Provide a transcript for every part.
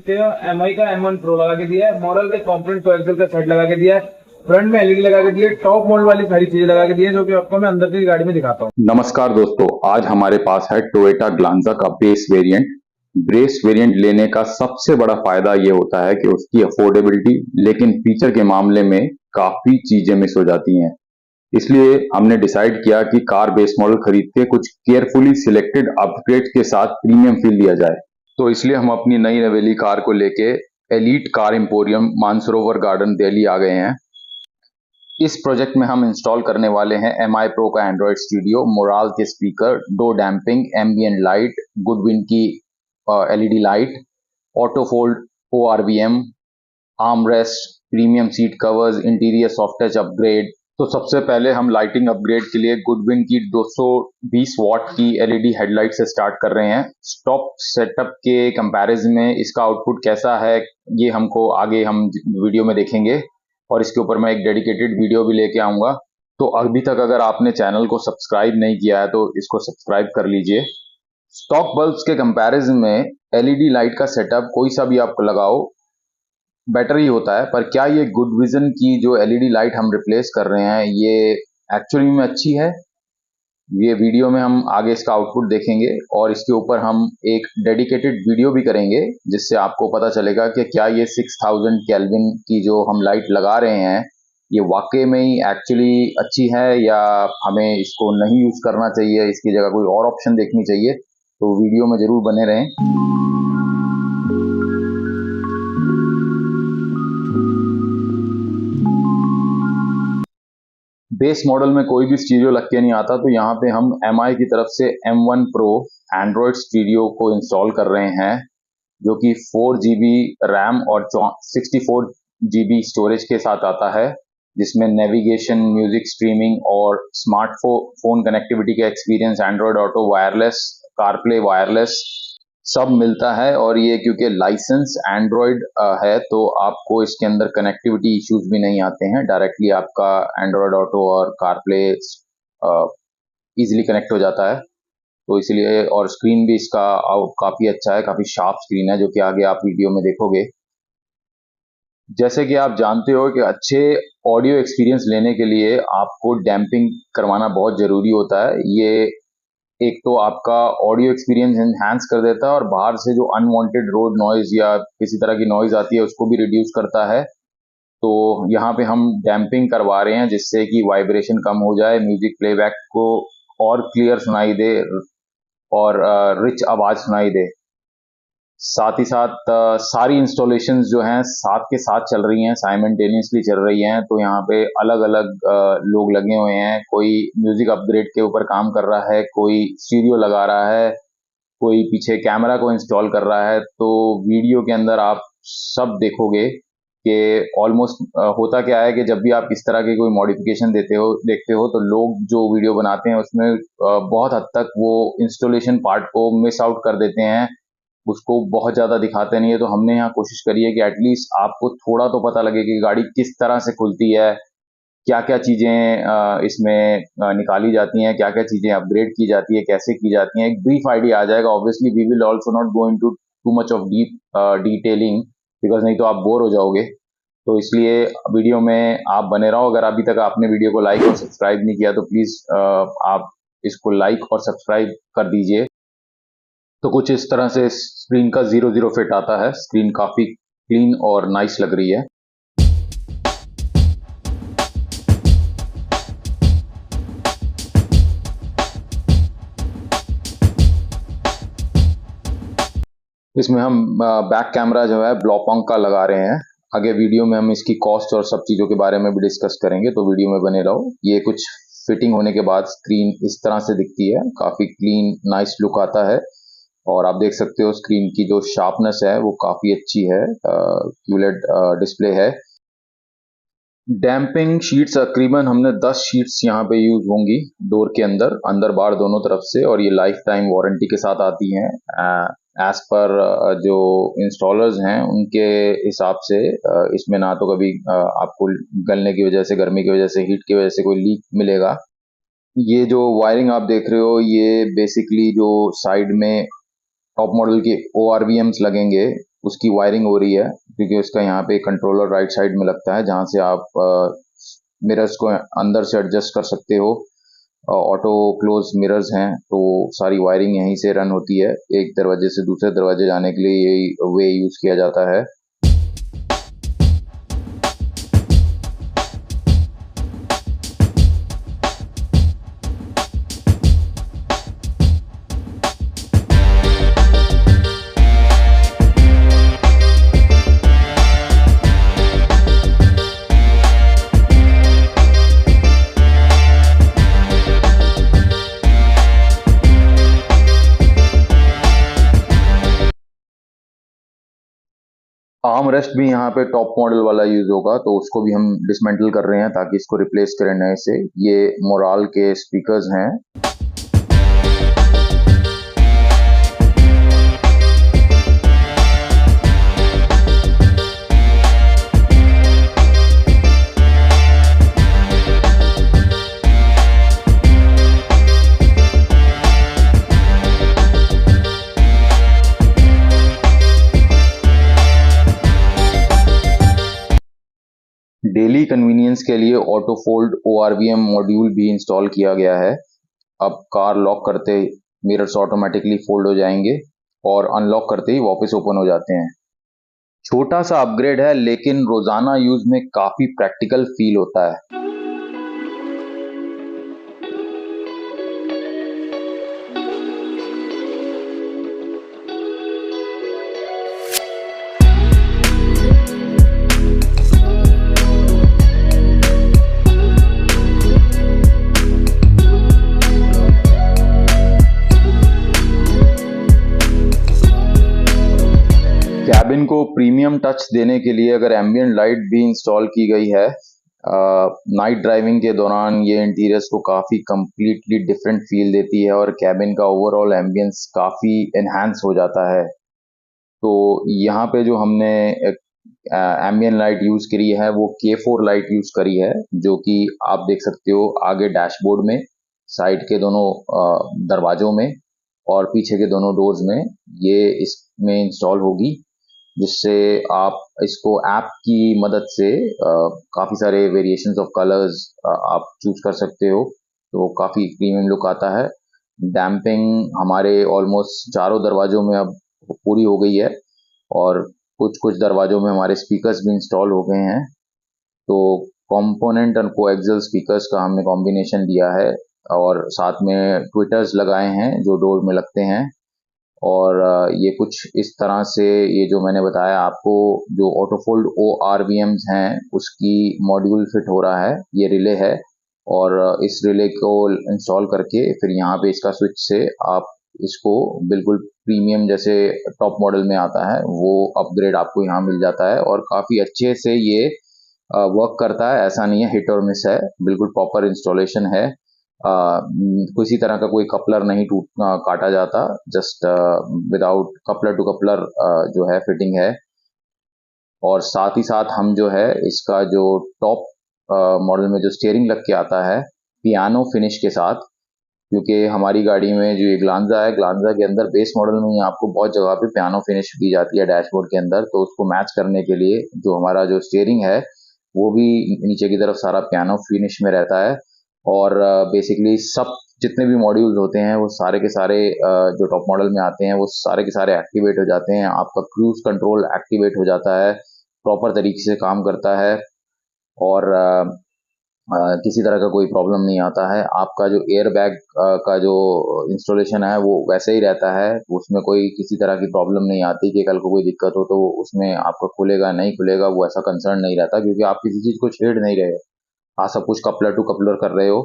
सकते हो एमआई का M1 Pro लगा के दिया है, मॉडल के कंपोनेंट कोएक्सियल का सेट लगा के दिया है, फ्रंट में एलईडी लगा के दिया है, टॉप मॉडल वाली सारी चीजें लगा के दी है, जो कि आपको मैं अंदर की गाड़ी में दिखाता हूँ। नमस्कार दोस्तों, आज हमारे पास है टोयोटा ग्लांजा का बेस वेरिएंट। बेस वेरिएंट लेने का सबसे बड़ा फायदा ये होता है कि उसकी अफोर्डेबिलिटी, लेकिन फीचर के मामले में काफी चीजें मिस हो जाती हैं। इसलिए हमने डिसाइड किया कि कार बेस मॉडल खरीद के कुछ केयरफुली सिलेक्टेड अपग्रेड के साथ प्रीमियम फील दिया जाए। तो इसलिए हम अपनी नई नवेली कार को लेके Elite Car Emporium Mansarovar Garden Delhi आ गए हैं। इस प्रोजेक्ट में हम इंस्टॉल करने वाले हैं MI Pro का एंड्रॉयड स्टूडियो, मोराल के speaker, door damping, ambient light, Goodwin की LED light, auto fold ORVM, armrest, premium seat covers, interior soft touch upgrade. तो सबसे पहले हम लाइटिंग अपग्रेड के लिए गुडविन की 220 वॉट की LED हेडलाइट से स्टार्ट कर रहे हैं। स्टॉक सेटअप के कंपैरिजन में इसका आउटपुट कैसा है, ये हमको आगे हम वीडियो में देखेंगे, और इसके ऊपर मैं एक डेडिकेटेड वीडियो भी लेके आऊंगा। तो अभी तक अगर आपने चैनल को सब्सक्राइब नहीं किया है तो इसको सब्सक्राइब कर लीजिए। स्टॉक बल्ब्स के कंपैरिजन में LED लाइट का सेटअप कोई सा भी आप लगाओ बेटर ही होता है, पर क्या ये गुड विजन की जो LED लाइट हम रिप्लेस कर रहे हैं ये एक्चुअली में अच्छी है? ये वीडियो में हम आगे इसका आउटपुट देखेंगे, और इसके ऊपर हम एक डेडिकेटेड वीडियो भी करेंगे जिससे आपको पता चलेगा कि क्या ये 6000 केल्विन की जो हम लाइट लगा रहे हैं ये वाकई में ही एक्चुअली अच्छी है, या हमें इसको नहीं यूज करना चाहिए, इसकी जगह कोई और ऑप्शन देखनी चाहिए। तो वीडियो में जरूर बने रहें। बेस मॉडल में कोई भी स्टीरियो लग के नहीं आता, तो यहाँ पे हम MI की तरफ से M1 Pro एंड्रॉयड स्टीरियो को इंस्टॉल कर रहे हैं, जो कि 4GB रैम और 64GB स्टोरेज के साथ आता है, जिसमें नेविगेशन, म्यूजिक स्ट्रीमिंग और स्मार्टफोन कनेक्टिविटी का experience, Android auto wireless, CarPlay wireless सब मिलता है। और ये क्योंकि लाइसेंस एंड्रॉयड है तो आपको इसके अंदर कनेक्टिविटी इश्यूज भी नहीं आते हैं, डायरेक्टली आपका एंड्रॉयड ऑटो और कारप्ले इजीली कनेक्ट हो जाता है। तो इसलिए, और स्क्रीन भी इसका काफी अच्छा है, काफी शार्प स्क्रीन है, जो कि आगे आप वीडियो में देखोगे। जैसे कि आप जानते हो कि अच्छे ऑडियो एक्सपीरियंस लेने के लिए आपको डैम्पिंग करवाना बहुत जरूरी होता है। ये एक तो आपका ऑडियो एक्सपीरियंस एनहांस कर देता है, और बाहर से जो अनवांटेड रोड नॉइज या किसी तरह की नॉइज आती है उसको भी रिड्यूस करता है। तो यहाँ पे हम डैम्पिंग करवा रहे हैं जिससे कि वाइब्रेशन कम हो जाए, म्यूजिक प्लेबैक को और क्लियर सुनाई दे, और रिच आवाज सुनाई दे। साथ ही साथ सारी इंस्टॉलेशंस जो हैं साथ के साथ चल रही हैं, साइमल्टेनियसली चल रही हैं। तो यहाँ पे अलग अलग लोग लगे हुए हैं, कोई म्यूजिक अपग्रेड के ऊपर काम कर रहा है, कोई स्टीरियो लगा रहा है, कोई पीछे कैमरा को इंस्टॉल कर रहा है। तो वीडियो के अंदर आप सब देखोगे कि ऑलमोस्ट होता क्या है कि जब भी आप इस तरह के कोई मॉडिफिकेशन देखते हो तो लोग जो वीडियो बनाते हैं उसमें बहुत हद तक वो इंस्टॉलेशन पार्ट को मिस आउट कर देते हैं, उसको बहुत ज्यादा दिखाते नहीं है। तो हमने यहाँ कोशिश करी है कि एटलीस्ट आपको थोड़ा तो पता लगे कि गाड़ी किस तरह से खुलती है, क्या क्या चीजें इसमें निकाली जाती हैं, क्या क्या चीजें अपग्रेड की जाती है, कैसे की जाती हैं, एक ब्रीफ आइडिया आ जाएगा। Obviously we will also not go into too much of deep detailing, because नहीं तो आप बोर हो जाओगे। तो इसलिए वीडियो में आप बने रहो। अगर अभी तक आपने वीडियो को लाइक और सब्सक्राइब नहीं किया तो प्लीज आप इसको लाइक और सब्सक्राइब कर दीजिए। तो कुछ इस तरह से स्क्रीन का 0-0 फिट आता है। स्क्रीन काफी क्लीन और नाइस लग रही है। इसमें हम बैक कैमरा जो है ब्लॉपॉन्ग का लगा रहे हैं। आगे वीडियो में हम इसकी कॉस्ट और सब चीज़ों के बारे में भी डिस्कस करेंगे, तो वीडियो में बने रहो। ये कुछ फिटिंग होने के बाद स्क्रीन इस तरह से दिखती है, काफ़ी क्लीन नाइस लुक आता है। और आप देख सकते हो स्क्रीन की जो शार्पनेस है वो काफ़ी अच्छी है, क्यूलेड डिस्प्ले है। डैम्पिंग शीट्स तकरीबन हमने 10 शीट्स यहाँ पे यूज होंगी डोर के अंदर बाहर दोनों तरफ से, और ये लाइफ टाइम वारंटी के साथ आती हैं। एज पर जो इंस्टॉलर्स हैं उनके हिसाब से इसमें ना तो कभी आपको गलने की वजह से, गर्मी की वजह से, हीट की वजह से कोई लीक मिलेगा। ये जो वायरिंग आप देख रहे हो ये बेसिकली जो साइड में टॉप मॉडल के ORVMs लगेंगे, उसकी वायरिंग हो रही है, क्योंकि उसका यहाँ पे कंट्रोलर राइट साइड में लगता है जहाँ से आप मिरर्स को अंदर से एडजस्ट कर सकते हो। ऑटो क्लोज मिरर्स हैं, तो सारी वायरिंग यहीं से रन होती है। एक दरवाजे से दूसरे दरवाजे जाने के लिए यही वे यूज किया जाता है। आर्म रेस्ट भी यहाँ पे टॉप मॉडल वाला यूज होगा, तो उसको भी हम डिसमेंटल कर रहे हैं ताकि इसको रिप्लेस करें नए से। ये मोराल के स्पीकर्स हैं। डेली कन्वीनियंस के लिए ऑटो फोल्ड ORVM मॉड्यूल भी इंस्टॉल किया गया है। अब कार लॉक करते ही मिरर्स ऑटोमेटिकली फोल्ड हो जाएंगे और अनलॉक करते ही वापस ओपन हो जाते हैं। छोटा सा अपग्रेड है, लेकिन रोजाना यूज में काफी प्रैक्टिकल फील होता है। कैबिन को प्रीमियम टच देने के लिए अगर एम्बिएंट लाइट भी इंस्टॉल की गई है, नाइट ड्राइविंग के दौरान ये इंटीरियर्स को काफ़ी कंप्लीटली डिफरेंट फील देती है और कैबिन का ओवरऑल एम्बियंस काफ़ी एनहांस हो जाता है। तो यहाँ पे जो हमने एम्बिएंट लाइट यूज़ करी है वो K4 लाइट यूज़ करी है, जो कि आप देख सकते हो आगे डैशबोर्ड में, साइड के दोनों दरवाजों में और पीछे के दोनों डोर्स में ये इसमें इंस्टॉल होगी, जिससे आप इसको ऐप की मदद से काफ़ी सारे वेरिएशंस ऑफ कलर्स आप चूज कर सकते हो, तो काफ़ी प्रीमियम लुक आता है। डैम्पिंग हमारे ऑलमोस्ट चारों दरवाजों में अब पूरी हो गई है और कुछ कुछ दरवाजों में हमारे स्पीकर्स भी इंस्टॉल हो गए हैं। तो कंपोनेंट और कोएक्सियल स्पीकर्स का हमने कॉम्बिनेशन दिया है और साथ में ट्विटर्स लगाए हैं जो डोर में लगते हैं। और ये कुछ इस तरह से, ये जो मैंने बताया आपको, जो ऑटोफोल्ड ORVMs हैं उसकी मॉड्यूल फिट हो रहा है। ये रिले है और इस रिले को इंस्टॉल करके फिर यहाँ पे इसका स्विच से आप इसको बिल्कुल प्रीमियम जैसे टॉप मॉडल में आता है वो अपग्रेड आपको यहाँ मिल जाता है और काफ़ी अच्छे से ये वर्क करता है। ऐसा नहीं है हिट और मिस है, बिल्कुल प्रॉपर इंस्टॉलेशन है। किसी तरह का कोई कपलर नहीं काटा जाता, just without coupler to coupler जो है फिटिंग है। और साथ ही साथ हम जो है इसका जो टॉप मॉडल में जो स्टीयरिंग लग के आता है पियानो फिनिश के साथ, क्योंकि हमारी गाड़ी में जो ये ग्लांजा है, ग्लांजा के अंदर बेस मॉडल में ही आपको बहुत जगह पे पियानो फिनिश दी जाती है डैशबोर्ड के अंदर, तो उसको मैच करने के लिए जो हमारा जो स्टीयरिंग है वो भी नीचे की तरफ सारा पियानो फिनिश में रहता है। और बेसिकली सब जितने भी मॉड्यूल्स होते हैं वो सारे के सारे जो टॉप मॉडल में आते हैं वो सारे के सारे एक्टिवेट हो जाते हैं। आपका क्रूज कंट्रोल एक्टिवेट हो जाता है, प्रॉपर तरीके से काम करता है और किसी तरह का कोई प्रॉब्लम नहीं आता है। आपका जो एयर बैग का जो इंस्टॉलेशन है वो वैसे ही रहता है, उसमें कोई किसी तरह की प्रॉब्लम नहीं आती कि कल को कोई दिक्कत हो तो उसमें आपका खुलेगा नहीं खुलेगा, वो ऐसा कंसर्न नहीं रहता, क्योंकि आप किसी चीज़ को छेड़ नहीं रहे, आप सब कुछ कपलर टू कपलर कर रहे हो।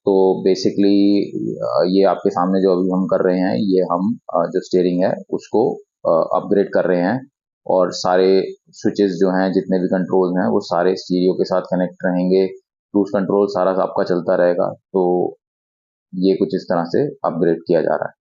तो बेसिकली ये आपके सामने जो अभी हम कर रहे हैं, ये हम जो स्टीयरिंग है उसको अपग्रेड कर रहे हैं और सारे स्विचेस जो हैं, जितने भी कंट्रोल्स हैं वो सारे स्टीरियो के साथ कनेक्ट रहेंगे, क्रूज कंट्रोल सारा आपका चलता रहेगा। तो ये कुछ इस तरह से अपग्रेड किया जा रहा है।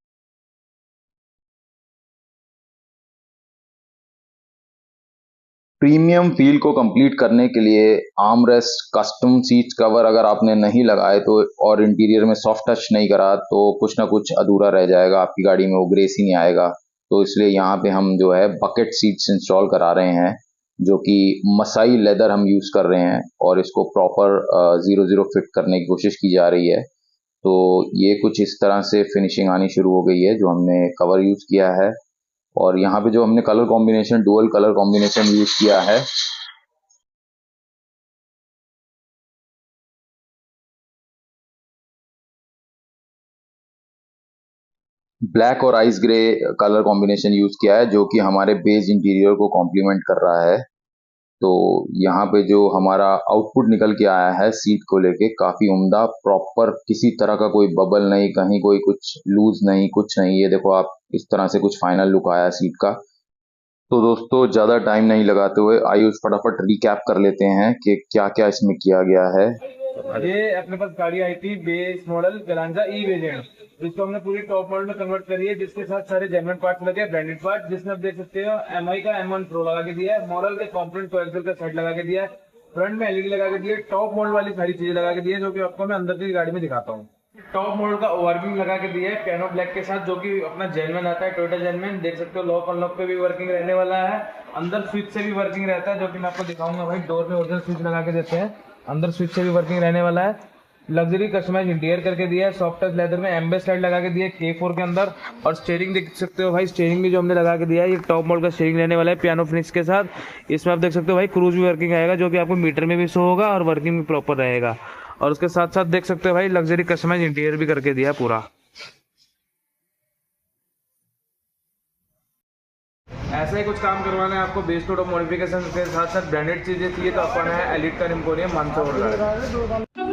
प्रीमियम फील को कंप्लीट करने के लिए आर्मरेस्ट, कस्टम सीट कवर अगर आपने नहीं लगाए तो और इंटीरियर में सॉफ्ट टच नहीं करा तो कुछ ना कुछ अधूरा रह जाएगा, आपकी गाड़ी में वो ग्रेस ही नहीं आएगा। तो इसलिए यहाँ पे हम जो है बकेट सीट्स इंस्टॉल करा रहे हैं, जो कि मसाई लेदर हम यूज़ कर रहे हैं और इसको प्रॉपर 0-0 फिट करने की कोशिश की जा रही है। तो ये कुछ इस तरह से फिनिशिंग आनी शुरू हो गई है जो हमने कवर यूज़ किया है। और यहाँ पे जो हमने colour combination, dual colour combination use किया है, ब्लैक और ice grey colour combination use किया है, जो कि हमारे बेस इंटीरियर को कॉम्प्लीमेंट कर रहा है। तो यहाँ पे जो हमारा आउटपुट निकल के आया है सीट को लेके, काफ़ी उम्दा, प्रॉपर, किसी तरह का कोई बबल नहीं, कहीं कोई कुछ लूज नहीं, कुछ नहीं। ये देखो आप, इस तरह से कुछ फाइनल लुक आया सीट का। तो दोस्तों ज़्यादा टाइम नहीं लगाते हुए आइए फटाफट रिकैप कर लेते हैं कि क्या क्या इसमें किया गया है। ये अपने पास गाड़ी आई थी बेस मॉडल गलांजा ई वेरिएंट, जिसको हमने पूरी टॉप मॉडल में कन्वर्ट करी है, जिसके साथ सारे जेन्युइन पार्ट्स लगे, ब्रांडेड पार्ट, जिसमें आप देख सकते हो एमआई का M1 Pro लगा के दिया है, मॉडल के कंपोनेंट कोएक्सियल का सेट लगा के दिया है, फ्रंट में एलईडी लगा के दिया है, टॉप मॉडल वाली सारी चीजें लगा के दी है, जो कि आपको मैं अंदर की गाड़ी में दिखाता हूँ। टॉप मॉडल का ओवरव्यू लगा के दिया है पियानो ब्लैक के साथ, जो कि अपना जेन्युइन आता है, टोयोटा जेन्युइन। देख सकते हो लॉक अनलॉक पे भी वर्किंग रहने वाला है, अंदर स्विच से भी वर्किंग रहता है, जो कि मैं आपको दिखाऊंगा भाई। डोर में ओरिजिनल स्विच लगा के देते हैं, अंदर स्विच से भी वर्किंग रहने वाला है। लग्जरी कस्टमाइज इंटीरियर करके दिया है, सॉफ्ट टच लेदर में, एम्बेस लाइट लगा के दिया है K4 के अंदर। और स्टीयरिंग देख सकते हो भाई, स्टीयरिंग भी जो हमने लगा के दिया है, ये टॉप मॉडल का स्टीयरिंग रहने वाला है पियानो फिनिश के साथ। इसमें आप देख सकते हो भाई क्रूज भी वर्किंग आएगा, जो कि आपको मीटर में भी शो होगा और वर्किंग भी प्रॉपर रहेगा। और उसके साथ साथ देख सकते हो भाई लग्जरी कस्टमाइज इंटीरियर भी करके दिया है पूरा। ऐसा ही कुछ काम करवाना है आपको बेस टू मॉडिफिकेशन के साथ साथ ब्रांडेड चीजें चाहिए तो अपन है एलिट का एम्पोरियम मानसरोवर।